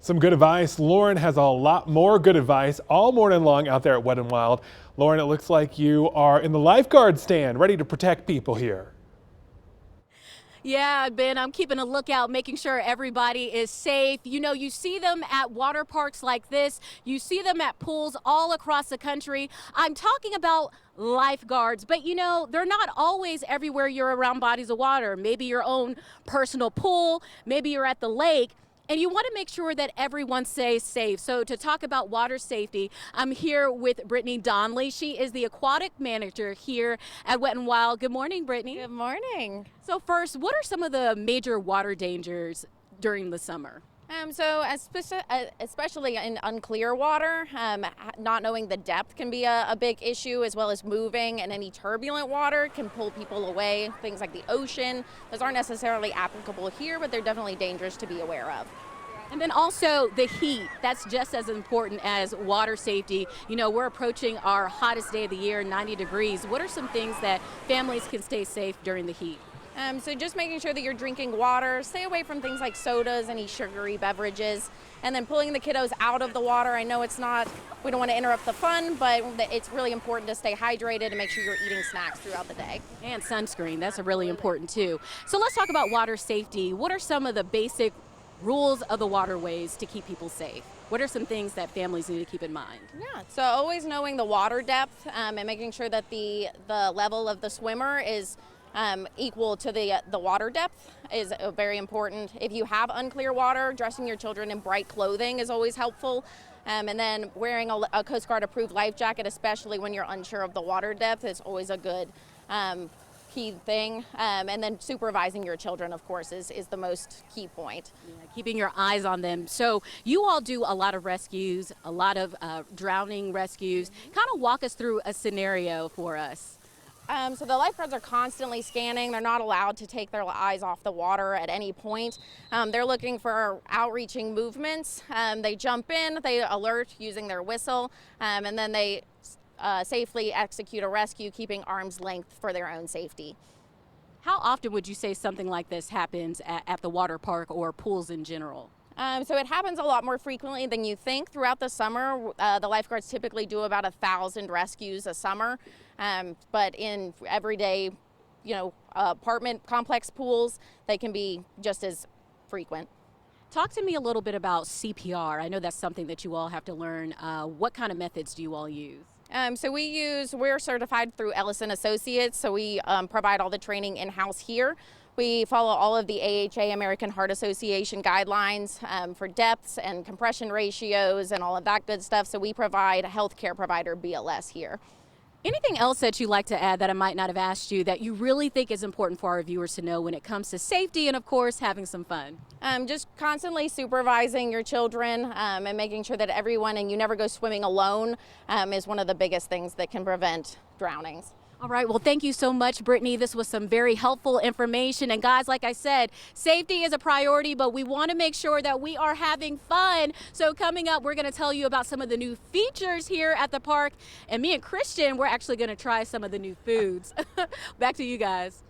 Some good advice. Lauren has a lot more good advice all morning long out there at Wet 'n Wild. Lauren, it looks like you are in the lifeguard stand ready to protect people here. Yeah, Ben, I'm keeping a lookout, making sure everybody is safe. You know, you see them at water parks like this, you see them at pools all across the country. I'm talking about lifeguards, but you know, they're not always everywhere you're around bodies of water. Maybe your own personal pool, maybe you're at the lake. And you want to make sure that everyone stays safe. So to talk about water safety, I'm here with Brittany Donnelly. She is the aquatic manager here at Wet 'n Wild. Good morning, Brittany. Good morning. So first, what are some of the major water dangers during the summer? Especially in unclear water, not knowing the depth can be a big issue, as well as moving, and any turbulent water can pull people away. Things like the ocean, those aren't necessarily applicable here, but they're definitely dangerous to be aware of. And then also the heat, that's just as important as water safety. You know, we're approaching our hottest day of the year, 90 degrees. What are some things that families can stay safe during the heat? So just making sure that you're drinking water, stay away from things like sodas, any sugary beverages, and then pulling the kiddos out of the water. I know we don't want to interrupt the fun, but it's really important to stay hydrated and make sure you're eating snacks throughout the day. And sunscreen, that's really important too. So let's talk about water safety. What are some of the basic rules of the waterways to keep people safe? What are some things that families need to keep in mind? Yeah, so always knowing the water depth and making sure that the level of the swimmer is equal to the water depth is very important. If you have unclear water, dressing your children in bright clothing is always helpful. And then wearing a Coast Guard approved life jacket, especially when you're unsure of the water depth, is always a good key thing. And then supervising your children, of course, is the most key point. Yeah, keeping your eyes on them. So you all do a lot of rescues, a lot of drowning rescues. Kind of walk us through a scenario for us. So the lifeguards are constantly scanning. They're not allowed to take their eyes off the water at any point. They're looking for outreaching movements. They jump in, they alert using their whistle, and then they safely execute a rescue, keeping arm's length for their own safety. How often would you say something like this happens at the water park or pools in general? So it happens a lot more frequently than you think. Throughout the summer, the lifeguards typically do about 1,000 rescues a summer. But in everyday, apartment complex pools, they can be just as frequent. Talk to me a little bit about CPR. I know that's something that you all have to learn. What kind of methods do you all use? So we're certified through Ellison Associates, so we provide all the training in-house here. We follow all of the AHA, American Heart Association guidelines for depths and compression ratios and all of that good stuff. So we provide a healthcare provider BLS here. Anything else that you'd like to add that I might not have asked you that you really think is important for our viewers to know when it comes to safety and, of course, having some fun? Just constantly supervising your children and making sure that everyone, and you never go swimming alone, is one of the biggest things that can prevent drownings. All right, well, thank you so much, Brittany. This was some very helpful information. And guys, like I said, safety is a priority, but we want to make sure that we are having fun. So coming up, we're going to tell you about some of the new features here at the park. And me and Christian, we're actually going to try some of the new foods. Back to you guys.